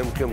MQM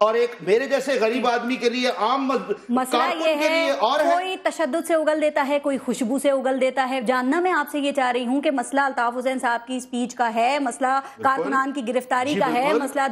اور ایک میرے جیسے غریب آدمی کے لیے، عام مسئلہ یہ ہے کوئی تشدد سے اگل دیتا ہے، کوئی خوشبو سے اگل دیتا ہے. جاننا میں آپ سے یہ چاہ رہی ہوں کہ مسئلہ الطاف حسین صاحب کی سپیچ کا ہے، مسئلہ کارکنان کی گرفتاری کا ہے، مسئلہ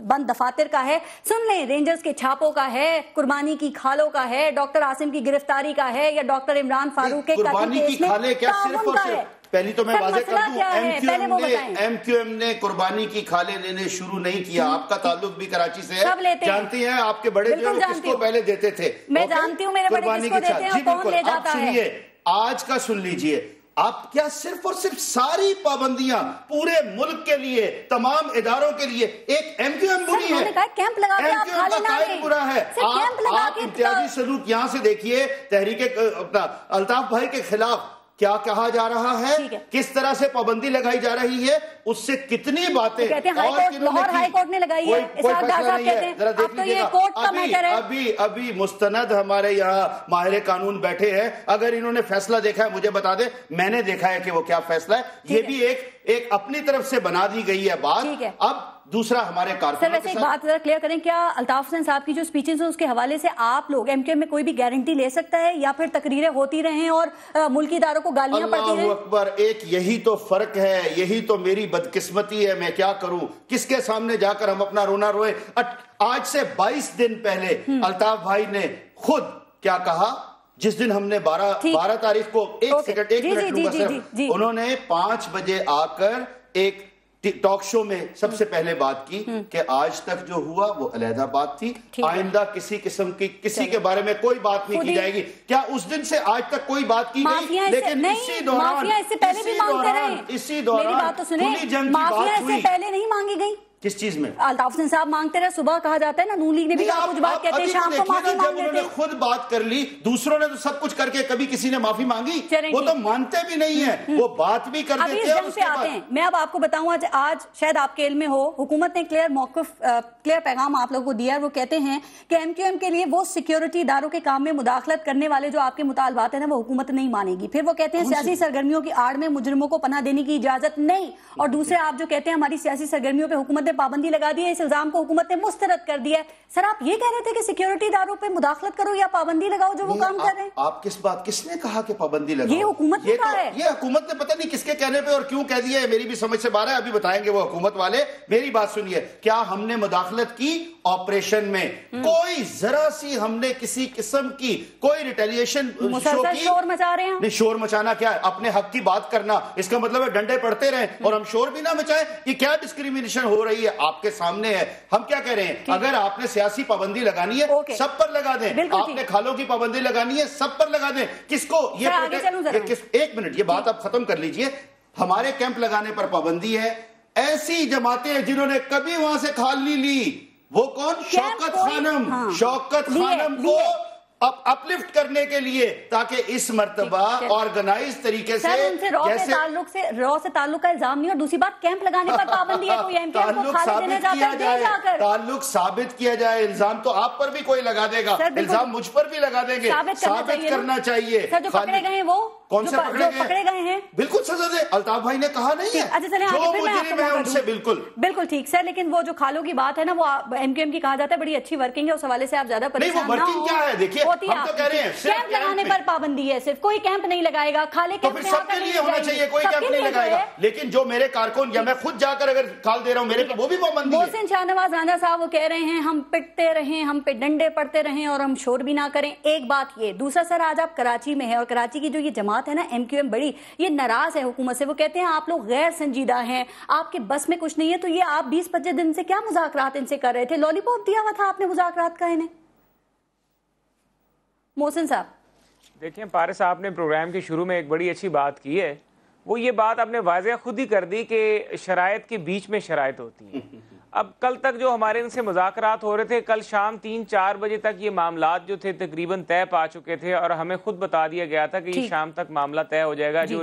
بند دفاتر کا ہے، سن لیں رینجرز کے چھاپوں کا ہے، قربانی کی کھالوں کا ہے، ڈاکٹر عاصم کی گرفتاری کا ہے، یا ڈاکٹر عمران فاروق کے قتل کیس میں تعاون کا ہے. پہلی تو میں واضح کر دوں، ایم کیو ایم نے قربانی کی کھالیں لینے شروع نہیں کیا. آپ کا تعلق بھی کراچی سے ہے، جانتی ہیں آپ کے بڑے جو کس کو پہلے دیتے تھے. میں جانتی ہوں میرے بڑے کس کو دیتے ہیں، کون لے جاتا ہے. سنیے آج کا سن لیجئے، آپ کیا صرف اور صرف ساری پابندیاں پورے ملک کے لیے، تمام اداروں کے لیے ایک ایم کیو ایم بری ہے، کیمپ لگا کے آپ کھالے نہ لیں، برا ہے. آپ امتیازی سلوک یہاں سے دیکھیے، تحریک اپنا الطاف بھائی کے خلاف کیا کہا جا رہا ہے، کس طرح سے پابندی لگائی جا رہی ہے، اس سے کتنی باتیں لاہور ہائی کورٹ نے لگائی ہے. ابھی مستند ہمارے یہاں ماہر قانون بیٹھے ہیں، اگر انہوں نے فیصلہ دیکھا ہے مجھے بتا دیں، میں نے دیکھا ہے کہ وہ کیا فیصلہ ہے. یہ بھی ایک اپنی طرف سے بنا دی گئی ہے بات. اب دوسرا ہمارے کارکنوں سر ویسے ایک بات ذرا کلیئر کریں، کیا الطاف حسین صاحب کی جو سپیچز ہیں اس کے حوالے سے آپ لوگ ایم کیو ایم میں کوئی بھی گارنٹی لے سکتا ہے، یا پھر تقریریں ہوتی رہیں اور ملکی اداروں کو گالیاں پڑتی رہیں؟ اللہ اکبر، ایک یہی تو فرق ہے، یہی تو میری بدقسمتی ہے. میں کیا کروں، کس کے سامنے جا کر ہم اپنا رونا روئے. آج سے 22 دن پہلے الطاف بھائی نے خود کیا کہا، جس دن ہم نے 12 تاریخ کو، ایک منٹ لوں گا صرف، انہوں نے 5 بجے آ کر ایک ٹاک شو میں سب سے پہلے بات کی کہ آج تک جو ہوا وہ علیحدہ بات تھی، آئندہ کسی قسم کی کسی کے بارے میں کوئی بات نہیں کی جائے گی. کیا اس دن سے آج تک کوئی بات کی گئی؟ لیکن اسی دوران کھلی جنگ کی بات ہوئی. پہلے نہیں مانگی گئی کس چیز میں؟ الطاف حسین صاحب مانگتے رہے، صبح کہا جاتا ہے نا، نون لیگ نے بھی کہا کچھ بات کہتے ہیں، شام کو معافی مانگ لیتے. انہوں نے خود بات کر لی، دوسروں نے تو سب کچھ کر کے کبھی کسی نے معافی مانگی؟ وہ تو مانتے بھی نہیں ہیں، وہ بات بھی کر دیتے ہیں. اب اس جنگ پہ آتے ہیں. میں اب آپ کو بتاؤں، آج شاید آپ کے علم میں ہو، حکومت نے کلیئر پیغام آپ لوگوں کو دیا ہے. وہ کہتے ہیں کہ ایم کیو ایم کے لیے وہ سیکیورٹی اداروں کے کام میں مداخلت کرنے والے جو آپ کے مطالبات ہیں وہ حکومت نہیں مانے گی. پھر وہ کہتے ہیں سیاسی سرگرمیوں کی آڑ میں مجرموں کو پناہ دینے کی اجازت نہیں. اور دوسرے آپ جو کہتے ہیں ہماری سیاسی سرگرمیوں پہ حکومت نے پابندی لگا دی ہے، اس الزام کو حکومت نے مسترد کر دیا ہے. سر آپ یہ کہہ رہے تھے کہ سیکیورٹی اداروں پہ مداخلت کرو یا پابندی لگاؤ جو وہ کام کر رہے ہیں. آپ کس نے کہا کہ پابندی لگاؤ؟ یہ حکومت نے کہا ہے. یہ حکومت نے پتہ نہیں کس کے کہنے پہ اور کیوں کہہ دیا ہے، میری بھی سمجھ سے باہر ہے. ابھی بتائیں گے وہ حکومت والے. میری بات سنیے، کیا ہم نے مداخلت کی آپریشن میں؟ کوئی ذرا سی ہم نے کسی قسم کی کوئی ریٹیلیشن شور مچا رہے ہیں؟ نہیں، شور مچانا کیا ہے؟ اپنے حق کی بات کرنا، اس کا مطلب ہے ڈنڈے پڑتے رہیں اور ہم شور بھی نہ مچائیں. یہ کیا ڈسکریمنیشن ہو رہی ہے؟ آپ کے سامنے ہے. ہم کیا کہہ رہے ہیں، اگر آپ نے سیاسی پابندی لگانی ہے سب پر لگا دیں، آپ نے کھالوں کی پابندی لگانی ہے سب پر لگا دیں. کس کو ایک منٹ یہ بات آپ ختم کر لیجئے. ہمارے کیمپ لگانے پر پابندی ہے. ایسی جماعتیں جنہوں نے کبھی وہاں سے کھال نہیں لی، وہ کون؟ شوکت خانم کو اپلفٹ کرنے کے لیے، تاکہ اس مرتبہ آرگنائز طریقے سے رو سے تعلق کا الزام نہیں. اور دوسری بات، کیمپ لگانے پر پابندی ہے. کوئی ایم کیو ایم کو کھالے دینے جاتا ہے، تعلق ثابت کیا جائے. الزام تو آپ پر بھی کوئی لگا دے گا، الزام مجھ پر بھی لگا دیں گے. ثابت کرنا چاہیے. سر جو پکڑے گئے ہیں وہ کون سے پکڑے گئے ہیں بالکل سزا دے. الطاف بھائی نے کہا نہیں ہے جو مجرم ہے ان سے بالکل ٹھیک. سر لیکن وہ جو کھالوں کی بات ہے نا، وہ ایم کیو ایم کی کہا جاتا ہے بڑی اچھی ورکنگ ہے، اس حوالے سے آپ زیادہ پریشان نہ ہوں. کیا ہے دیکھیے، ہم تو کہہ رہے ہیں کیمپ لگانے پر پابندی ہے، صرف کوئی کیمپ نہیں لگائے گا. کھالے تو پھر سب کے لیے ہونا چاہیے، کوئی کیمپ نہیں لگائے گا. لیکن جو میرے کارکن یا میں خود جا کر اگر کھال دے رہا ہوں میرے پہ، وہ بھی پابندی ہے. محسن شاہ نواز رانجھا صاحب وہ کہہ رہے ہیں ہم پٹتے رہیں، ہم پہ ڈنڈے پڑتے رہیں اور ہم شور بھی نہ کریں. ایک بات یہ. دوسرا سر، آج آپ کراچی میں ہیں اور کراچی کی جو یہ جماعت ہے نا ایم کیو ایم بڑی، یہ ناراض ہے حکومت سے. وہ کہتے ہیں آپ لوگ غیر سنجیدہ ہیں، آپ کے بس میں کچھ نہیں ہے. تو یہ آپ 20-25 دن سے کیا مذاکرات ان سے کر رہے تھے؟ لالی پاپ دیا ہوا تھا آپ نے مذاکرات کا انہیں؟ محسن صاحب دیکھیں، پارس صاحب نے پروگرام کے شروع میں ایک بڑی اچھی بات کی ہے. وہ یہ بات آپ نے واضح خود ہی کر دی کہ شرائط کے بیچ میں شرائط ہوتی ہیں. اب کل تک جو ہمارے ان سے مذاکرات ہو رہے تھے، کل شام 3-4 بجے تک یہ معاملات جو تھے تقریباً طے پا چکے تھے، اور ہمیں خود بتا دیا گیا تھا کہ یہ شام تک معاملہ طے ہو جائے گا. جو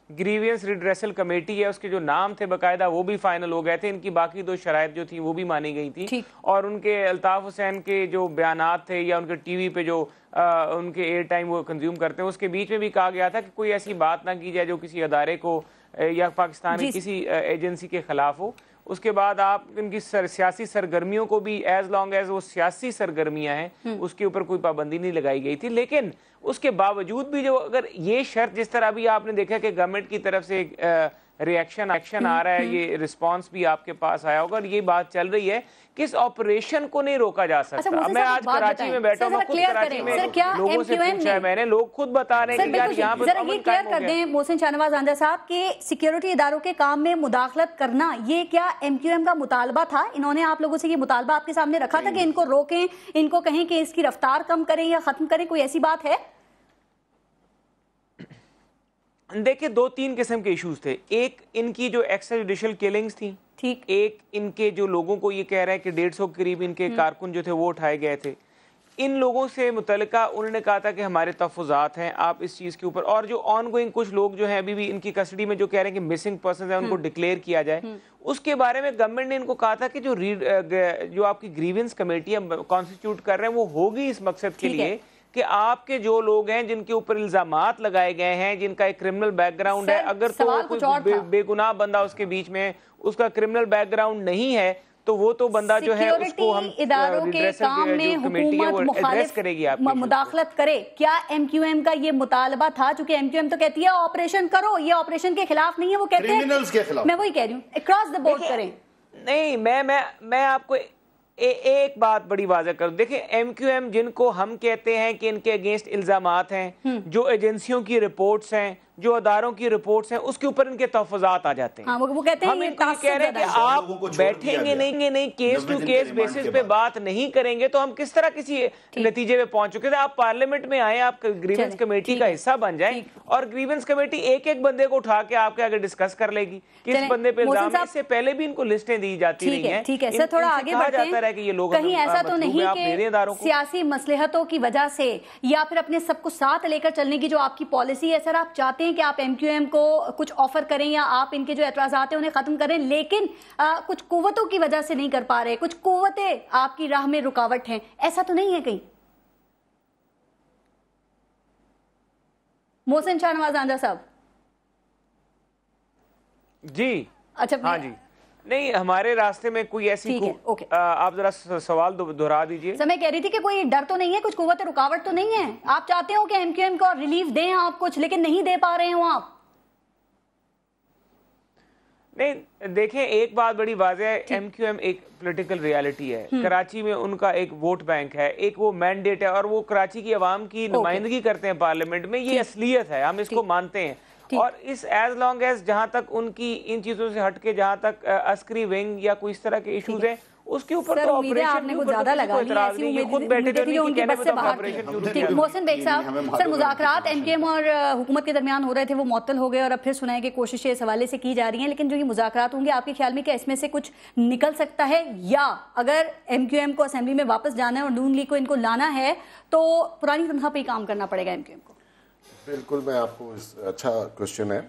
گریوینس ریڈریسل کمیٹی ہے اس کے جو نام تھے باقاعدہ وہ بھی فائنل ہو گئے تھے. ان کی باقی 2 شرائط جو تھیں وہ بھی مانی گئی تھیں. اور ان کے الطاف حسین کے جو بیانات تھے یا ان کے ٹی وی پہ جو ان کے ایئر ٹائم وہ کنزیوم کرتے ہیں، اس کے بیچ میں بھی کہا گیا تھا کہ کوئی ایسی بات نہ کی جائے جو کسی ادارے کو یا پاکستان کی کسی ایجنسی کے خلاف ہو. اس کے بعد آپ ان کی سیاسی سرگرمیوں کو بھی ایز لانگ ایز وہ سیاسی سرگرمیاں ہیں اس کے اوپر کوئی پابندی نہیں لگائی گئی تھی. لیکن اس کے باوجود بھی جو اگر یہ شرط جس طرح بھی آپ نے دیکھا کہ گورنمنٹ کی طرف سے ایکشن آ رہا ہے, یہ رسپانس بھی آپ کے پاس آیا ہوگا, اور یہ بات چل رہی ہے کہ اس آپریشن کو نہیں روکا جا سکتا. میں آج کراچی میں بیٹھا ہوں, خود کراچی میں لوگوں سے پوچھا ہے میں نے, لوگ خود بتا رہے ہیں کہ یار یہاں پر یہ کلیئر کر دیں محسن شاہ نواز آنجا صاحب کہ سیکیورٹی اداروں کے کام میں مداخلت کرنا یہ کیا ایم کیو ایم کا مطالبہ تھا؟ انہوں نے آپ لوگوں سے یہ مطالبہ آپ کے سامنے رکھا تھا کہ ان کو روکیں, ان کو کہیں کہ اس کی رفتار کم کریں یا ختم کریں, کوئی ایسی بات ہے؟ دیکھیں 2-3 قسم کے ایشوز تھے. ایک ان کی جو ایکسٹرا جوڈیشل کلنگز تھیں, ٹھیک, ایک ان کے جو لوگوں کو یہ کہہ رہے ہیں کہ 150 کے قریب ان کے کارکن جو تھے وہ اٹھائے گئے تھے. ان لوگوں سے متعلقہ انہوں نے کہا تھا کہ ہمارے تحفظات ہیں آپ اس چیز کے اوپر, اور جو آن گوئنگ کچھ لوگ جو ہیں ابھی بھی ان کی کسٹڈی میں جو کہہ رہے ہیں کہ مسنگ پرسنز ہیں ان کو ڈکلیئر کیا جائے. اس کے بارے میں گورنمنٹ نے ان کو کہا تھا کہ جو آپ کی گریونس کمیٹی کانسٹیٹیوٹ کر رہے ہیں وہ ہوگی اس مقصد کے لیے کہ آپ کے جو لوگ ہیں جن کے اوپر الزامات لگائے گئے ہیں, جن کا ایک کرمنل بیک گراؤنڈ ہے, اگر تو کوئی بے گناہ بندہ اس کے بیچ میں اس کا کرمنل بیک گراؤنڈ نہیں ہے تو وہ تو بندہ جو ہے اس کو ہم اداروں کے کام میں حکومت مخالف مداخلت کرے. کیا ایم کیو ایم کا یہ مطالبہ تھا؟ چونکہ ایم کیو ایم تو کہتی ہے آپریشن کرو, یہ آپریشن کے خلاف نہیں ہے, وہ کہتے ہیں میں وہی کہہ رہی ہوں اکراس دا بورڈ کریں. نہیں, میں آپ کو ایک بات بڑی واضح کر دوں. دیکھیں ایم کیو ایم جن کو ہم کہتے ہیں کہ ان کے اگینسٹ الزامات ہیں, جو ایجنسیوں کی رپورٹس ہیں, جو اداروں کی رپورٹس ہیں, اس کے اوپر ان کے تحفظات آ جاتے ہیں. وہ کہتے ہیں ہم ان کو کہہ رہے ہیں کہ آپ بیٹھیں گے نہیں کیس ٹو کیس بیسس پہ بات نہیں کریں گے تو ہم کس طرح کسی نتیجے پہ پہنچ چکے تھے. آپ پارلیمنٹ میں آئیں, آپ گریونس کمیٹی کا حصہ بن جائیں, اور گریونس کمیٹی ایک ایک بندے کو اٹھا کے آپ کے آگے ڈسکس کر لے گی کس بندے پہ الزام ہے. اس سے پہلے بھی ان کو لسٹیں دی جاتی رہی ہیں. ٹھیک ہے سر, تھوڑا آگے بڑھتے ہیں. کہیں ایسا تو نہیں کہ سیاسی مصلحتوں کی وجہ سے یا پھر اپنے سب کو ساتھ لے کر چلنے کی جو آپ کی پالیسی ہے سر, آپ چاہتے ہیں کہ آپ ایم کیو ایم کو کچھ آفر کریں یا آپ ان کے جو اعتراضات ہیں انہیں ختم کریں, لیکن کچھ قوتوں کی وجہ سے نہیں کر پا رہے, کچھ قوتیں آپ کی راہ میں رکاوٹ ہیں, ایسا تو نہیں ہے کہیں؟ محسن شاہ نواز آنجا صاحب جی. اچھا ہاں جی, نہیں ہمارے راستے میں کوئی ایسی آپ ذرا سوال دہرا دیجئے. میں کہہ رہی تھی کہ کوئی ڈر تو نہیں ہے, کچھ قوت رکاوٹ تو نہیں ہے؟ آپ چاہتے ہو کہ ایم کیو ایم کو ریلیف دیں آپ کچھ, لیکن نہیں دے پا رہے ہوں آپ. نہیں دیکھیں ایک بات بڑی واضح ہے, ایم کیو ایم ایک پولیٹیکل ریالٹی ہے. کراچی میں ان کا ایک ووٹ بینک ہے, ایک وہ مینڈیٹ ہے, اور وہ کراچی کی عوام کی نمائندگی کرتے ہیں پارلیمنٹ میں. یہ اصلیت ہے, ہم اس کو مانتے ہیں. اور اس ایز لانگ ایز جہاں تک ان کی ان چیزوں سے ہٹ کے جہاں تک عسکری ونگ یا کوئی اس طرح کے ایشوز ہیں اس کے اوپر تو آپریشن کو زیادہ لگا اعتراض نہیں. خود بیٹھے تھے ان کے بس سے باہر. محسن بیگ صاحب, سر مذاکرات ایم کیو ایم اور حکومت کے درمیان ہو رہے تھے, وہ معطل ہو گئے اور اب پھر سنائیں کہ کوششیں اس حوالے سے کی جا رہی ہیں, لیکن جو یہ مذاکرات ہوں گے آپ کے خیال میں کیا اس میں سے کچھ نکل سکتا ہے, یا اگر ایم کیو ایم کو اسمبلی میں واپس جانا ہے اور نون لیگ کو ان کو لانا ہے تو پرانی تنخواہ پہ ہی کام کرنا پڑے گا ایم کیو ایم کو؟ بالکل, میں آپ کو اچھا کوشچن ہے,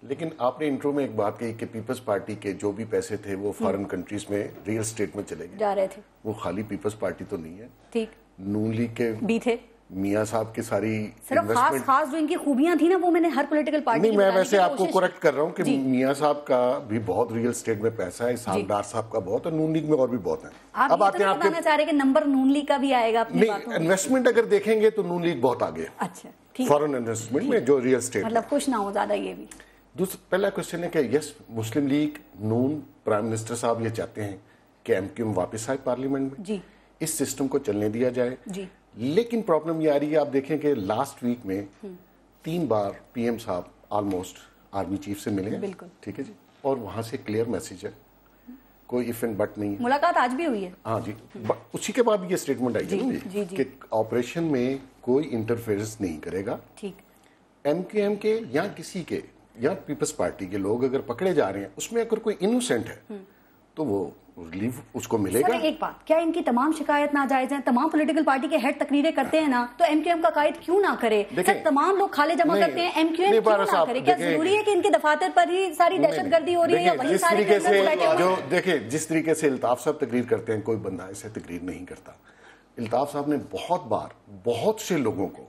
لیکن آپ نے انٹرو میں ایک بات کہی کہ پیپلز پارٹی کے جو بھی پیسے تھے وہ فارن کنٹریز میں ریئل اسٹیٹ میں چلے گئے, جا رہے تھے. وہ خالی پیپلز پارٹی تو نہیں ہے, ٹھیک, نون لیگ کے بھی تھے, میاں صاحب کی ساری خاص جو ان کی خوبیاں تھیں نا وہ میں نے ہر پولیٹیکل پارٹی نہیں, میں ویسے آپ کو کریکٹ کر رہا ہوں کہ میاں صاحب کا بھی بہت ریئل اسٹیٹ میں پیسہ ہے, اسحاق ڈار صاحب کا بہت ہے, نون لیگ میں اور بھی بہت ہیں. اب آتے ہیں آپ کے چاہ رہے کہ نمبر نون لیگ کا بھی آئے گا؟ نہیں, انویسٹمنٹ اگر دیکھیں گے تو نون لیگ بہت آگے ہے. اچھا, فارن انویسٹمنٹ میں جو ریئل اسٹیٹ, مطلب خوش نہ ہو زیادہ. یہ بھی پہلا کوشچن ہے کہ یس, مسلم لیگ نون پرائم منسٹر صاحب یہ چاہتے ہیں کہ ایم کیو ایم واپس آئے پارلیمنٹ میں, اس سسٹم کو چلنے دیا جائے. لیکن پرابلم یہ آ رہی ہے, آپ دیکھیں کہ لاسٹ ویک میں 3 بار پی ایم صاحب آلموسٹ آرمی چیف سے ملے ہیں, ٹھیک ہے جی, اور وہاں سے کلیئر میسج ہے, کوئی اف اینڈ بٹ نہیں ہے. ملاقات آج بھی ہوئی ہے. ہاں جی, اسی کے بعد یہ اسٹیٹمنٹ آئی ہے کہ آپریشن میں کوئی انٹرفیئرنس نہیں کرے گا. ایم کیو ایم کے یا کسی کے یا پیپلز پارٹی کے لوگ اگر پکڑے جا رہے ہیں, اس میں اگر کوئی انوسینٹ ہے تو وہ ریلیف اس کو ملے گا. ایک بات, کیا ان کی تمام شکایت ناجائز ہیں؟ تمام پولیٹیکل پارٹی کے ہیڈ تقریریں کرتے ہیں نا, تو ایم کیو ایم کا قائد کیوں نہ کرے؟ سر تمام لوگ کھالے جمع کرتے ہیں, ایم کیو ایم کیوں نہ کرے؟ کیا ضروری ہے کہ ان کے دفاتر پر ہی ساری دہشت گردی ہو رہی ہے, وہی سارے جو دیکھیں جس طریقے سے الطاف صاحب تقریر کرتے ہیں, کوئی بندہ ایسے تقریر نہیں کرتا. الطاف صاحب نے بہت بار بہت سے لوگوں کو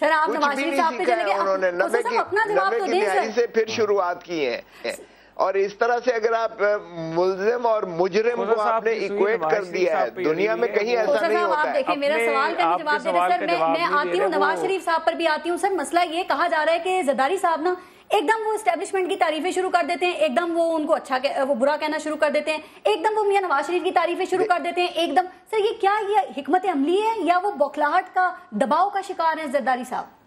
کچھ بھی نہیں سیکھا ہے انہوں نے، 90 کی دہائی سے پھر شروعات کی ہے. اور اس طرح سے اگر آپ ملزم اور مجرم کو آپ نے ایکویٹ کر دیا ہے، دنیا میں کہیں ایسا نہیں ہوتا ہے. دیکھیں میرا سوال کا جواب دے رہے سر، میں آتی ہوں نواز شریف صاحب پر بھی آتی ہوں. سر مسئلہ یہ کہا جا رہا ہے کہ زرداری صاحب نا ایک دم وہ اسٹیبلشمنٹ کی تعریفیں شروع کر دیتے ہیں، ایک دم وہ ان کو وہ برا کہنا شروع کر دیتے ہیں، ایک دم وہ میاں نواز شریف کی تعریفیں شروع کر دیتے ہیں ایک دم. سر یہ کیا یہ حکمت عملی ہے یا وہ بوکھلاہٹ کا دباؤ کا شکار ہیں زرداری صاحب؟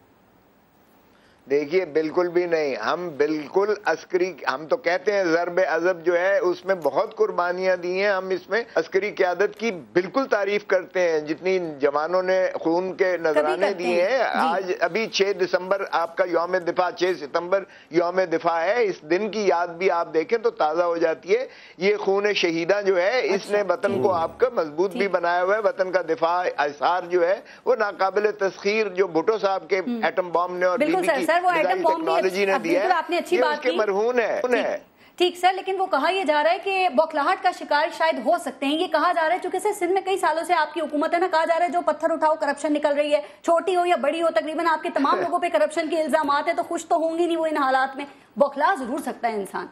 دیکھیے بالکل بھی نہیں، ہم بالکل عسکری، ہم تو کہتے ہیں ضرب عضب جو ہے اس میں بہت قربانیاں دی ہیں، ہم اس میں عسکری قیادت کی بالکل تعریف کرتے ہیں، جتنی جوانوں نے خون کے نذرانے دیے ہیں. آج ابھی 6 دسمبر آپ کا یوم دفاع، 6 ستمبر یوم دفاع ہے، اس دن کی یاد بھی آپ دیکھیں تو تازہ ہو جاتی ہے. یہ خون شہیدہ جو ہے اس نے وطن کو آپ کا مضبوط بھی بنایا ہوا ہے. وطن کا دفاع اثار جو ہے وہ ناقابل تسخیر، جو بھٹو صاحب کے ایٹم بام نے اور بی بی کی ٹیکنالوجی نے دیا ہے، یہ اس کے مرہون ہے. ٹھیک سر، لیکن وہ کہا یہ جا رہا ہے کہ بوکھلاہٹ کا شکار شاید ہو سکتے ہیں. یہ کہا جا رہا ہے چونکہ سر سندھ میں کئی سالوں سے آپ کی حکومت ہے نا، کہا جا رہا ہے جو پتھر اٹھاؤ کرپشن نکل رہی ہے، چھوٹی ہو یا بڑی ہو، تقریباً آپ کے تمام لوگوں پہ کرپشن کے الزامات ہیں، تو خوش تو ہوں گی نہیں وہ ان حالات میں. بوکھلا ضرور سکتا ہے انسان.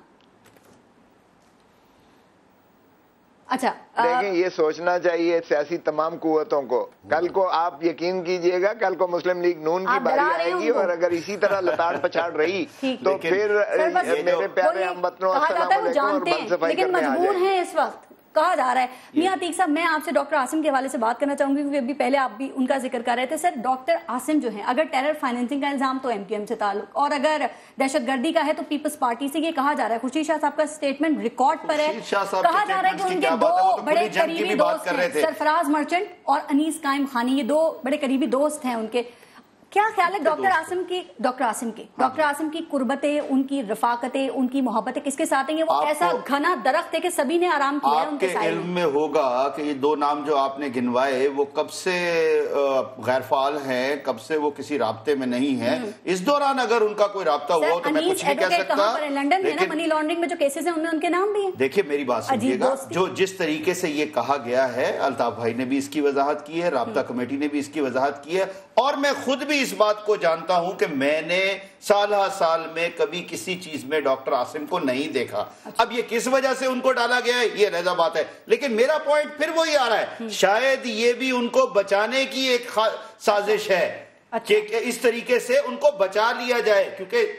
اچھا دیکھیں، یہ سوچنا چاہیے سیاسی تمام قوتوں کو. کل کو آپ یقین کیجئے گا، کل کو مسلم لیگ نون کی باری آئے گی اور اگر اسی طرح لتاڑ پچھاڑ رہی تو پھر میرے پیارے ہم وطنوں السلام علیکم اور بل صفائی کرنے آ جائیں. مجبور ہیں اس وقت کہا جا رہا ہے. میاں عتیق صاحب، میں آپ سے ڈاکٹر عاصم کے حوالے سے بات کرنا چاہوں گی کیونکہ ابھی پہلے آپ بھی ان کا ذکر کر رہے تھے. سر ڈاکٹر عاصم جو ہیں، اگر ٹیرر فائنینسنگ کا الزام تو ایم کیو ایم سے تعلق، اور اگر دہشت گردی کا ہے تو پیپلز پارٹی سے. یہ کہا جا رہا ہے، خورشید شاہ صاحب کا سٹیٹمنٹ ریکارڈ پر ہے، کہا جا رہا ہے کہ ان کے 2 بڑے قریبی دوست ہیں، سرفراز مرچنٹ اور انیس قائم خانی، یہ 2 بڑے قریبی دوست ہیں ان کے. کیا خیال ہے ڈاکٹر عاصم کی قربتیں، ان کی رفاقتیں، ان کی محبتیں کس کے ساتھ ہیں؟ یہ وہ ایسا گھنا درخت ہے کہ سبھی نے آرام کیا ہے ان کے سائے میں. علم میں ہوگا کہ یہ 2 نام جو آپ نے گنوائے وہ کب سے غیر فعال ہیں، کب سے وہ کسی رابطے میں نہیں ہیں. اس دوران اگر ان کا کوئی رابطہ ہوا تو میں کچھ نہیں کہہ سکتا. لنڈن میں نا منی لانڈرنگ میں جو کیسز ہیں ان میں ان کے نام بھی ہیں. دیکھیے میری بات سمجھیے گا، جو جس طریقے سے یہ کہا گیا ہے، الطاف بھائی نے بھی اس کی وضاحت کی ہے، رابطہ کمیٹی نے بھی اس کی وضاحت کی ہے، اور میں خود بھی اس بات کو جانتا ہوں کہ میں نے سال میں کبھی کسی چیز میں ڈاکٹر عاصم کو نہیں دیکھا. اب یہ کس وجہ سے ان کو ڈالا گیا ہے یہ علیحدہ بات ہے، لیکن میرا پوائنٹ پھر وہی آ رہا ہے، شاید یہ بھی ان کو بچانے کی ایک سازش ہے کہ اس طریقے سے ان کو بچا لیا جائے، کیونکہ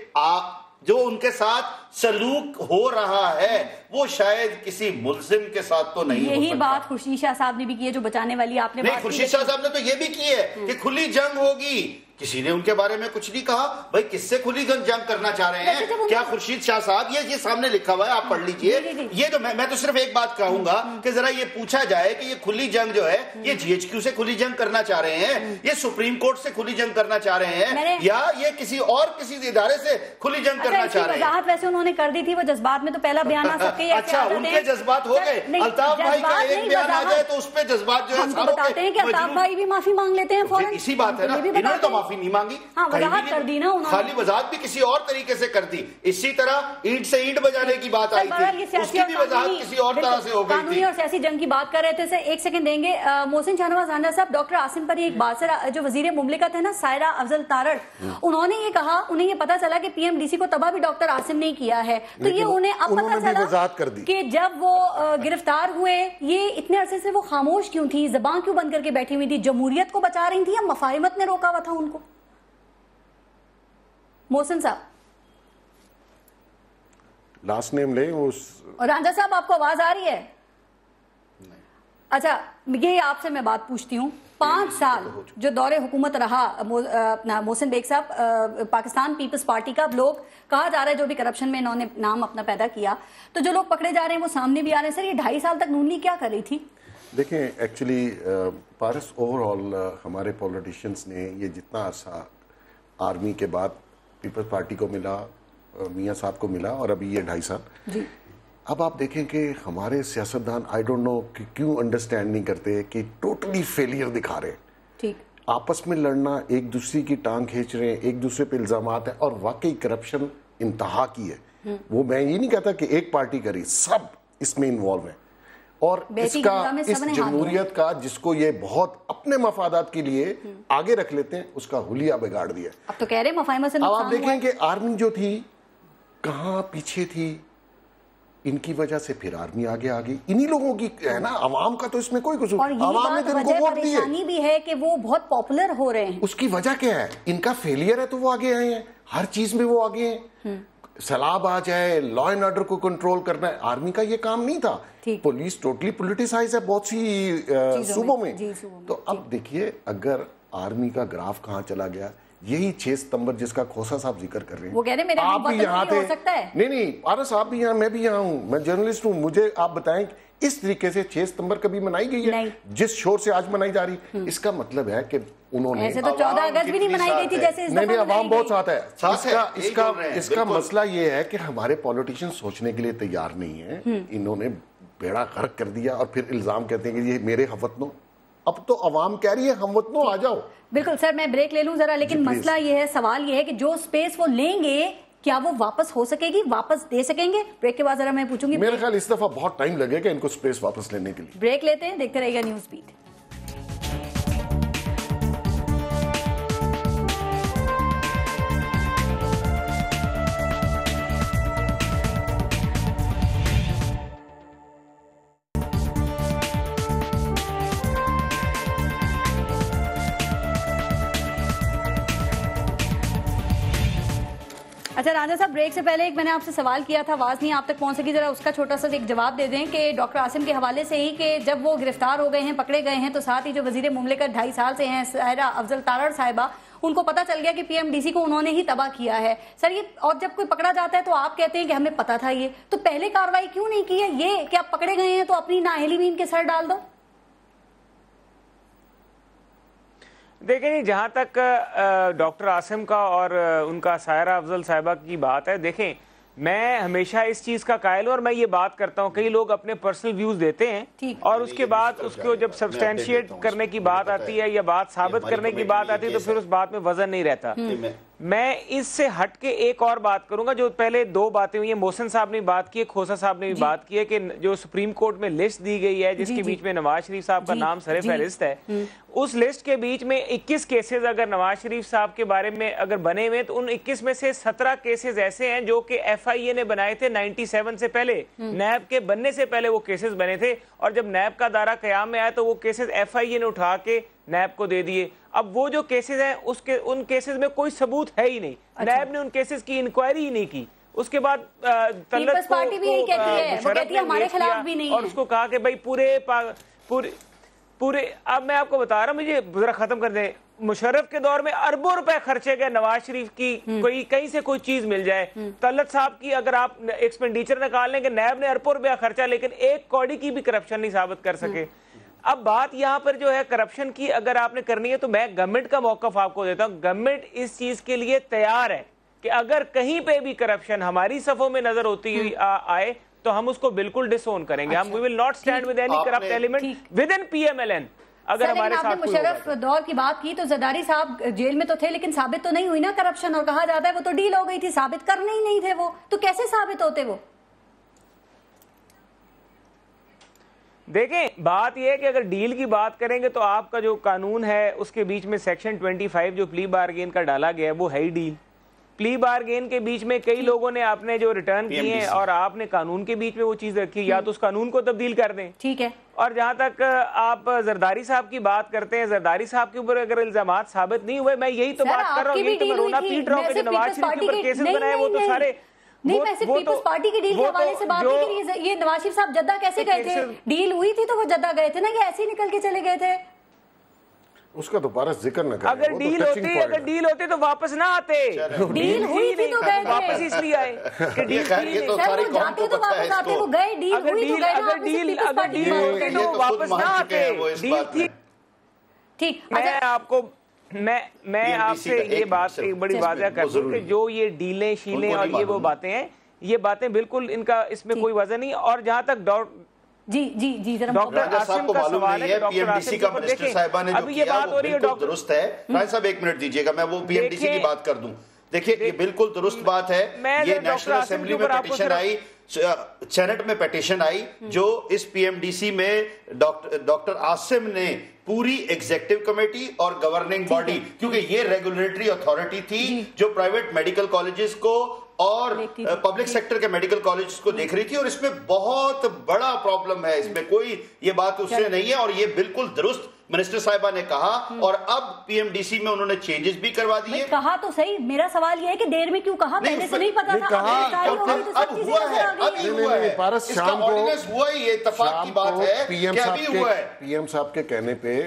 جو ان کے ساتھ سلوک ہو رہا ہے وہ شاید کسی ملزم کے ساتھ تو نہیں ہو سکتا. یہی بات خورشید شاہ صاحب نے بھی کی ہے جو بچانے والی آپ نے. نہیں، خورشید شاہ صاحب نے تو یہ بھی کی ہے کہ کھلی جنگ ہوگی. کسی نے ان کے بارے میں کچھ نہیں کہا. بھائی کس سے کھلی جنگ کرنا چاہ رہے ہیں؟ کیا خورشید شاہ صاحب، یہ سامنے لکھا ہوا ہے، آپ پڑھ لیجئے. یہ تو میں تو صرف ایک بات کہوں گا کہ ذرا یہ پوچھا جائے کہ یہ کھلی جنگ جو ہے یہ جی ایچ کیو سے کھلی جنگ کرنا چاہ رہے ہیں، یہ سپریم کورٹ سے کھلی جنگ کرنا چاہ رہے ہیں، یا یہ کسی ادارے سے کھلی جنگ کرنا چاہ رہے ہیں؟ وضاحت ویسے انہوں نے کر دی تھی، وہ جذبات میں تو پہلا بیان آ سکے. اچھا، ان کے جذبات ہو گئے. الطاف بھائی کا ایک بیان آ جائے تو اس پہ جذبات جو ہے ہم بتاتے ہیں کہ الطاف بھائی بھی معافی مانگ لیتے ہیں فوراً. اسی بات ہے نا، انہوں نے تو معافی نہیں مانگی، وضاحت کر دی نا انہوں نے، خالی وضاحت بھی کسی اور طریقے سے کر دی. اسی طرح اینٹ سے اینٹ بجانے کی بات آئی تھی، اس کی بھی وضاحت کسی اور طرح سے ہو گئی تھی. قانونی اور سیاسی جنگ کی بات کر رہے تھے. ایک سیکنڈ دیں گے محسن شاہنواز رانجھا صاحب. ڈاکٹر عاصم پر ایک بات، جو وزیر مملکت ہے نا سائرہ افضل تارڑ، انہوں نے یہ کہا، انہیں یہ پتا چلا کہ پی ایم ڈی سی کو تباہ بھی ڈاکٹر عاصم نے کیا ہے. تو یہ انہیں اب پتا چلا کہ جب وہ گرفتار ہوئے یہ اتنے عرصے سے وہ خاموش کیوں تھی، زبان کیوں بند کر کے بیٹھی ہوئی تھی؟ جمہوریت کو بچا رہی تھی یا مفاہمت نے روکا ہوا تھا ان کو؟ محسن صاحب لاسٹ نیم لیں. رانجھا صاحب آپ کو آواز آ رہی ہے؟ اچھا، یہ آپ سے میں بات پوچھتی ہوں. 5 سال جو دور حکومت رہا اپنا محسن بیگ صاحب پاکستان پیپلز پارٹی کا، اب لوگ کہا جا رہا ہے جو بھی کرپشن میں انہوں نے نام اپنا پیدا کیا، تو جو لوگ پکڑے جا رہے ہیں وہ سامنے بھی آ رہے ہیں. سر یہ 2.5 سال تک نون لیگ کیا کر رہی تھی؟ دیکھیں ایکچولی پارس اوور آل ہمارے پولیٹیشنز نے یہ جتنا عرصہ آرمی کے بعد پیپلز پارٹی کو ملا، میاں صاحب کو ملا، اور ابھی یہ 2.5 سال، اب آپ دیکھیں کہ ہمارے سیاستدان آئی ڈونٹ نو کہ کیوں انڈرسٹینڈ نہیں کرتے کہ ٹوٹلی فیلئر دکھا رہے ہیں. آپس میں لڑنا، ایک دوسری کی ٹانگ کھینچ رہے ہیں، ایک دوسرے پہ الزامات ہیں، اور واقعی کرپشن انتہا کی ہے. وہ میں یہ نہیں کہتا کہ ایک پارٹی کری، سب اس میں انوالو ہیں. اور اس جمہوریت کا جس کو یہ بہت اپنے مفادات کے لیے آگے رکھ لیتے ہیں اس کا حلیہ بگاڑ دیا. اب تو کہہ رہے مفاہمہ سے اب آپ دیکھیں کہ آرمی جو تھی کہاں پیچھے تھی, ان کی وجہ سے پھر آرمی آگے آگئی, انہی لوگوں کی ہے نا, عوام کا تو اس میں کوئی قصور, عوام نے تو ان کو ووٹ دیے. پریشانی بھی ہے کہ وہ بہت پاپولر ہو رہے ہیں. اس کی وجہ کیا ہے؟ ان کا فیلئر ہے تو وہ آگے آئے ہیں, ہر چیز میں وہ آگے ہیں. سیلاب آ جائے, لا اینڈ آرڈر کو کنٹرول کرنا ہے, آرمی کا یہ کام نہیں تھا. پولیس ٹوٹلی پولیٹیسائز ہے بہت سی صوبوں میں. تو اب دیکھیے اگر آرمی کا گراف کہاں چلا گیا, یہی 6 ستمبر جس کا کھوسا صاحب ذکر کر رہے ہیں, وہ کہہ رہے ہیں آپ بھی یہاں تھے. نہیں آرس آپ بھی یہاں, میں بھی یہاں ہوں, میں جرنلسٹ ہوں. مجھے آپ بتائیں اس طریقے سے 6 ستمبر کبھی منائی گئی ہے جس شور سے آج منائی جا رہی؟ اس کا مطلب ہے کہ انہوں نے, ایسے تو 14 اگست بھی نہیں منائی گئی تھی جیسے نہیں, عوام بہت ساتھ ہے. اس کا مسئلہ یہ ہے کہ ہمارے پولیٹیشین سوچنے کے لیے تیار نہیں ہیں. انہوں نے بیڑا غرق کر دیا اور پھر الزام کہتے ہیں کہ یہ میرے ہم وطنوں. اب تو عوام کہہ رہی ہے ہم وطنوں آ جاؤ. بالکل سر, میں بریک لے لوں ذرا, لیکن مسئلہ یہ ہے, سوال یہ ہے کہ جو سپیس وہ لیں گے کیا وہ واپس ہو سکے گی, واپس دے سکیں گے؟ بریک کے بعد ذرا میں پوچھوں گی. میرے خیال اس دفعہ بہت ٹائم لگے گا ان کو سپیس واپس لینے کے لیے. بریک لیتے ہیں, دیکھتے رہیے گا نیوز بیٹ. اچھا رانجھا صاحب, بریک سے پہلے ایک میں نے آپ سے سوال کیا تھا, آواز نہیں آپ تک پہنچ سکی, ذرا اس کا چھوٹا سا ایک جواب دے دیں کہ ڈاکٹر عاصم کے حوالے سے ہی کہ جب وہ گرفتار ہو گئے ہیں, پکڑے گئے ہیں, تو ساتھ ہی جو وزیر مملکت 2.5 سال سے ہیں سائرہ افضل تارڑ صاحبہ, ان کو پتا چل گیا کہ PMDC کو انہوں نے ہی تباہ کیا ہے. سر یہ, اور جب کوئی پکڑا جاتا ہے تو آپ کہتے ہیں کہ ہمیں پتا تھا یہ, تو پہلے کارروائی کیوں نہیں کی ہے؟ یہ کہ آپ پکڑے گئے ہیں تو اپنی نااہلی بھی ان کے سر ڈال دو. دیکھیں جہاں تک ڈاکٹر عاصم کا اور ان کا سائرہ افضل صاحبہ کی بات ہے, دیکھیں میں ہمیشہ اس چیز کا قائل ہوں اور میں یہ بات کرتا ہوں, کئی لوگ اپنے پرسنل ویوز دیتے ہیں اور اس کے بعد اس کو جب سبسٹینشیٹ کرنے کی بات آتی ہے یا بات ثابت کرنے کی بات آتی ہے تو پھر اس بات میں وزن نہیں رہتا. میں اس سے ہٹ کے ایک اور بات کروں گا. جو پہلے 2 باتیں ہوئی ہیں, محسن صاحب نے بات کی, کھوسا صاحب نے بھی بات کی ہے کہ جو سپریم کورٹ میں لسٹ دی گئی ہے جس کے بیچ میں نواز شریف صاحب کا نام سر فہرست ہے, اس لسٹ کے بیچ میں 21 کیسز اگر نواز شریف صاحب کے بارے میں اگر بنے ہوئے تو ان 21 میں سے 17 کیسز ایسے ہیں جو کہ FIA نے بنائے تھے 97 سے پہلے, نیب کے بننے سے پہلے وہ کیسز بنے تھے, اور جب نیب کا دائرہ قیام میں آیا تو وہ کیسز FIA نے اٹھا کے نیب کو دے دیے. اب وہ جو کیسز ہیں ان کیسز میں کوئی ثبوت ہے ہی نہیں, نیب نے ان کیسز کی انکوائری ہی نہیں کی. اس کے بعد پیپلز پارٹی بھی یہی کہتی ہے, وہ کہتی ہے ہمارے خلاف بھی نہیں ہے, اور اس کو کہا کہ بھائی پورے اب میں آپ کو بتا رہا ہوں, مجھے ذرا ختم کر دیں. مشرف کے دور میں اربوں روپے خرچے گئے نواز شریف کی کوئی کہیں سے کوئی چیز مل جائے. طلعت صاحب کی اگر آپ ایکسپینڈیچر نکال لیں کہ نیب نے اربوں روپے خرچہ لیکن 1 کوڑی کی بھی کرپشن نہیں ثابت کر سکے. اب بات یہاں پر جو ہے کرپشن کی اگر آپ نے کرنی ہے تو میں گورنمنٹ کا موقف آپ کو دیتا ہوں. گورنمنٹ اس چیز کے لیے تیار ہے کہ اگر کہیں پہ بھی کرپشن ہماری صفوں میں نظر ہوتی ہوئی آئے تو ہم اس کو بالکل ڈس اون کریں گے. ہم we will not stand with any corrupt element within PMLN. اگر ہمارے ساتھ مشرف دور کی بات کی تو زرداری صاحب جیل میں تو تھے لیکن ثابت تو نہیں ہوئی نا کرپشن, اور کہا جاتا ہے وہ تو ڈیل ہو گئی تھی, ثابت کرنے ہی نہیں تھے وہ, تو کیسے ثابت ہوتے وہ؟ دیکھیں بات یہ ہے کہ اگر ڈیل کی بات کریں گے تو آپ کا جو قانون ہے اس کے بیچ میں سیکشن 25 جو پلی بارگین کا ڈالا گیا ہے وہ ہے ہی ڈیل. پلی بارگین کے بیچ میں کئی لوگوں نے آپ نے جو ریٹرن کیے ہیں اور آپ نے قانون کے بیچ میں وہ چیز رکھی, یا تو اس قانون کو تبدیل کر دیں. ٹھیک ہے. اور جہاں تک آپ زرداری صاحب کی بات کرتے ہیں, زرداری صاحب کے اوپر اگر الزامات ثابت نہیں ہوئے, میں یہی تو بات کر رہا ہوں, یہی تو میں رونا پیٹ رہا ہوں کہ جو نواز شریف کے اوپر کیسز بنائے وہ تو سارے نہیں. میں صرف پیپلز پارٹی کی ڈیل کے حوالے سے بات نہیں کری. یہ نواز شریف صاحب جدہ کیسے گئے تھے؟ ڈیل ہوئی تھی تو وہ جدہ گئے تھے نا, یہ ایسے ہی نکل کے چلے گئے تھے. اس کا دوبارہ ذکر نہ کریں. اگر ڈیل ہوتی تو واپس نہ آتے. ڈیل ہوئی تھی تو گئے تھے, واپس اس لیے آئے کہ ڈیل سر وہ جاتے تو واپس آتے, وہ گئے, ڈیل ہوئی تو گئے نا. اگر ڈیل ہوتی تو واپس نہ آتے. ڈیل تھی. ٹھیک. میں آپ سے یہ بات ایک بڑی واضح کر دوں کہ جو یہ ڈیلیں شیلیں اور یہ وہ باتیں ہیں, یہ باتیں بالکل ان کا اس میں کوئی وزن نہیں. اور جہاں تک جی ڈاکٹر عاصم کو معلوم نہیں ہے پی ایم ڈی سی کا منسٹر صاحبہ نے جو کیا وہ بالکل درست ہے. رائے صاحب 1 منٹ دیجئے گا, میں وہ پی ایم ڈی سی کی بات کر دوں. دیکھیں یہ بالکل درست بات ہے. یہ نیشنل اسمبلی میں پٹیشن آئی, سینٹ میں پیٹیشن آئی جو اس پی ایم ڈی سی میں ڈاکٹر عاصم نے پوری ایگزیکٹو کمیٹی اور گورننگ باڈی، کیونکہ یہ ریگولیٹری اتھارٹی تھی جو پرائیویٹ میڈیکل کالجز کو اور پبلک سیکٹر کے میڈیکل کالجز کو دیکھ رہی تھی، اور اس میں بہت بڑا پرابلم ہے، اس میں کوئی یہ بات اس سے نہیں ہے، اور یہ بالکل درست منسٹر صاحبہ نے کہا، اور اب پی ایم ڈی سی میں انہوں نے چینجز بھی کروا دیے۔ کہا تو صحیح، میرا سوال یہ ہے کہ دیر میں کیوں کہا؟ پہلے سے نہیں پتا تھا، اب ہوا ہے، ابھی ہوا ہے، اس کا آرڈیننس ہوا ہی، یہ اتفاق کی بات ہے کہ ابھی ہوا ہے۔ پی ایم صاحب کے کہنے پہ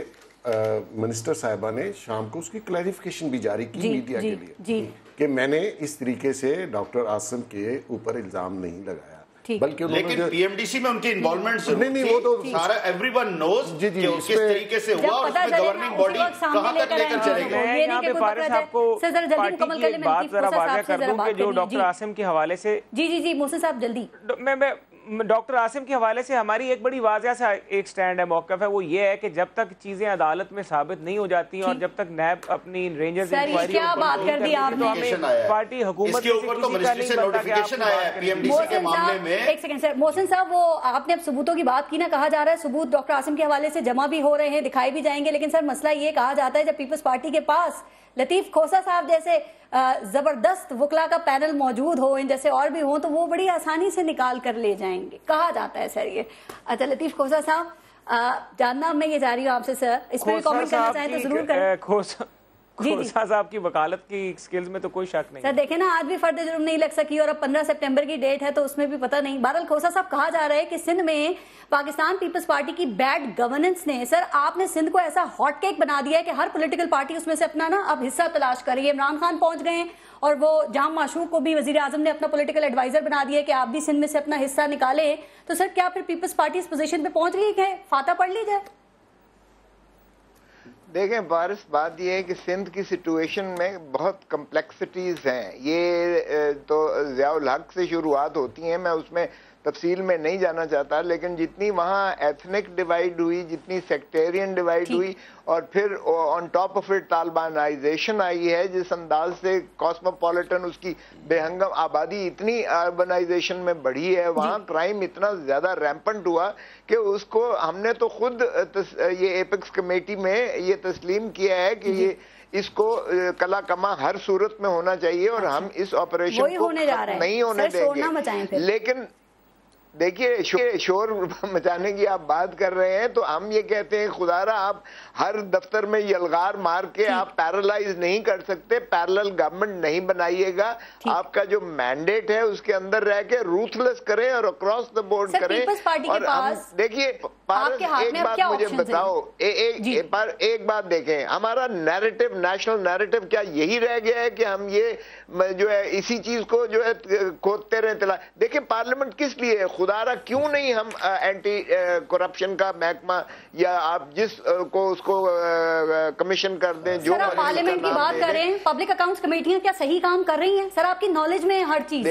منسٹر صاحبہ نے شام کو اس کی کلیریفیکیشن بھی جاری کی میڈیا کے لیے کہ میں نے اس طریقے سے ڈاکٹر عاصم کے اوپر الزام نہیں لگایا، بلکہ لیکن پی ایم ڈی سی میں ان کی انوالومنٹ ضرور تھی، وہ تو سارا ایوری ون نوز کہ کس طریقے سے ہوا، اور اس میں گورننگ باڈی کہاں تک لے کر چلے گئے۔ میں یہاں پہ فارغ صاحب کو پارٹی کی ایک بات ذرا واضح کر دوں کہ جو ڈاکٹر عاصم کے حوالے سے، جی محسن صاحب جلدی، میں ڈاکٹر عاصم کے حوالے سے ہماری ایک بڑی واضح سا ایک سٹینڈ ہے، موقف ہے، وہ یہ ہے کہ جب تک چیزیں عدالت میں ثابت نہیں ہو جاتی اور جب تک نیب اپنی رینجرز انکوائری کیا بات کر دی آپ نے، پارٹی حکومت اس کے اوپر تو منسٹری سے نوٹیفیکیشن آیا ہے پی ایم ڈی سی کے معاملے میں۔ ایک سیکنڈ سر، محسن صاحب وہ آپ نے اب ثبوتوں کی بات کی نا، کہا جا رہا ہے ثبوت ڈاکٹر عاصم کے حوالے سے جمع بھی ہو رہے ہیں، دکھائی بھی جائیں گے، لیکن سر مسئلہ یہ کہا جاتا ہے جب پیپلز پارٹی کے پاس لطیف کھوسہ صاحب جیسے زبردست وکلا کا پینل موجود ہو، ان جیسے اور بھی ہوں، تو وہ بڑی آسانی سے نکال کر لے جائیں گے، کہا جاتا ہے سر یہ۔ اچھا لطیف کھوسہ صاحب، جاننا میں یہ جا رہی ہوں آپ سے سر، اس پہ کامنٹ کرنا چاہیں تو ضرور کریں۔ کھوسہ صاحب کی وکالت کی سکلز میں تو کوئی شک نہیں سر، دیکھیں نا آج بھی فرد جرم نہیں لگ سکی، اور اب 15 سپٹمبر کی ڈیٹ ہے تو اس میں بھی پتہ نہیں۔ بہرحال کھوسہ صاحب کہا جا رہا ہے کہ سندھ میں پاکستان پیپلز پارٹی کی بیڈ گورننس نے، سر آپ نے سندھ کو ایسا ہاٹ کیک بنا دیا ہے کہ ہر پولیٹیکل پارٹی اس میں سے اپنا نا اب حصہ تلاش کر رہی ہے۔ عمران خان پہنچ گئے ہیں، اور وہ جام معشوق کو بھی وزیر اعظم نے اپنا پولیٹیکل ایڈوائزر بنا دیا کہ آپ بھی سندھ میں سے اپنا حصہ نکالیں، تو سر کیا پھر پیپلز پارٹی اس پوزیشن پہ پہنچ گئی کہ فاتح پڑھ لی جائے؟ دیکھیں بارش، بات یہ ہے کہ سندھ کی سچویشن میں بہت کمپلیکسٹیز ہیں، یہ تو ضیاء الحق سے شروعات ہوتی ہیں، میں اس میں تفصیل میں نہیں جانا چاہتا، لیکن جتنی وہاں ایتھنک ڈیوائیڈ ہوئی، جتنی سیکٹیرین ڈیوائیڈ ہوئی، اور پھر on top of it Talibanisation آئی ہے، جس انداز سے کاسموپولیٹن اس کی بے ہنگم آبادی اتنی اربنائزیشن میں بڑھی ہے، وہاں کرائم اتنا زیادہ ریمپنٹ ہوا کہ اس کو ہم نے تو خود یہ ایپیکس کمیٹی میں یہ تسلیم کیا ہے کہ یہ اس کو کلا کما ہر صورت میں ہونا چاہیے، اور ہم اس آپریشن کو نہیں ہونے دیں گے۔ لیکن دیکھیے شور مچانے کی آپ بات کر رہے ہیں، تو ہم یہ کہتے ہیں خدا را آپ ہر دفتر میں یلغار مار کے آپ پیرالائز نہیں کر سکتے، پیرلل گورنمنٹ نہیں بنائیے گا، آپ کا جو مینڈیٹ ہے اس کے اندر رہ کے روتھلیس کریں اور اکراس دا بورڈ کریں۔ اور ہم دیکھیے ایک بات مجھے بتاؤ، ایک بات دیکھیں، ہمارا نیریٹو، نیشنل نیریٹو کیا یہی رہ گیا ہے کہ ہم یہ جو ہے اسی چیز کو جو ہے کھودتے رہے؟ دیکھیں پارلیمنٹ کس لیے ہے؟ خدا را کیوں نہیں ہم اینٹی کرپشن کا محکمہ یا آپ جس کو اس کو کمیشن کر دیں، جو پارلیمنٹ کی بات کر رہے ہیں، پبلک اکاؤنٹس کمیٹیاں کیا صحیح کام کر رہی ہیں؟ سر آپ کی نالج میں ہر چیز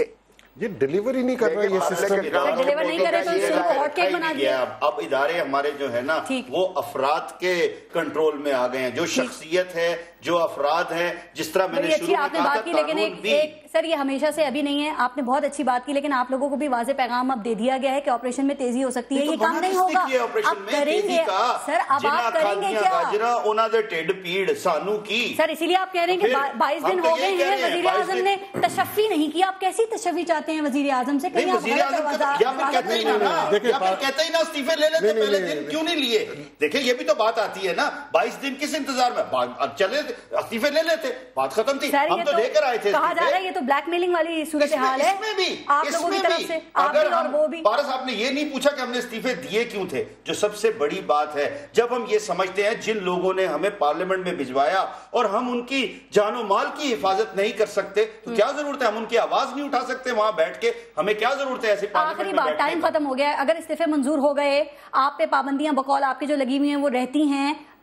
یہ ڈیلیوری نہیں کر رہا ہے، یہ سسٹم ڈیلیور نہیں کر رہے تو اس کو ہاٹ کیک بنا دیا۔ اب ادارے ہمارے جو ہے نا وہ افراد کے کنٹرول میں آ گئے ہیں، جو شخصیت ہے، جو افراد ہیں، جس طرح میں نے شروع میں کہا تھا، لیکن ایک سر یہ ہمیشہ سے ابھی نہیں ہے، آپ نے بہت اچھی بات کی، لیکن آپ لوگوں کو بھی واضح پیغام اب دے دیا گیا ہے کہ آپریشن میں تیزی ہو سکتی ہے، یہ کام نہیں ہوگا، اب کریں گے سر، اب آپ کریں گے کیا سر؟ اسی لیے آپ کہہ رہے ہیں کہ 22 دن ہو گئے ہیں، وزیر اعظم نے تشفی نہیں کی، آپ کیسی تشفی چاہتے ہیں وزیر اعظم سے؟ کہیں وزیر اعظم یا پھر کہتے ہی نا استعفے لے لیتے پہلے دن، کیوں نہیں لیے؟ دیکھیں یہ بھی تو بات آتی ہے نا، 22 دن کس انتظار میں؟ چلے استعفے لے لیتے، بات ختم تھی، ہم تو لے کر آئے تھے۔ کہا جا رہا ہے یہ تو بلیک میلنگ والی صورتحال ہے آپ لوگوں کی طرف سے، آپ بھی اور وہ بھی۔ پارس صاحب نے یہ نہیں پوچھا کہ ہم نے استعفے دیے کیوں تھے، جو سب سے بڑی بات ہے، جب ہم یہ سمجھتے ہیں جن لوگوں نے ہمیں پارلیمنٹ میں بھجوایا اور ہم ان کی جان و مال کی حفاظت نہیں کر سکتے تو کیا ضرورت ہے؟ ہم ان کی آواز نہیں اٹھا سکتے وہاں بیٹھ کے؟ ہمیں کیا ضرورت ہے ایسے پارلیمنٹ میں؟ آخری بات، ٹائم ختم ہو گیا ہے، اگر استعفے منظور ہو گئے، آپ پہ پابندیاں بقول آپ کے جو لگی ہوئی ہیں وہ رہتی ہیں،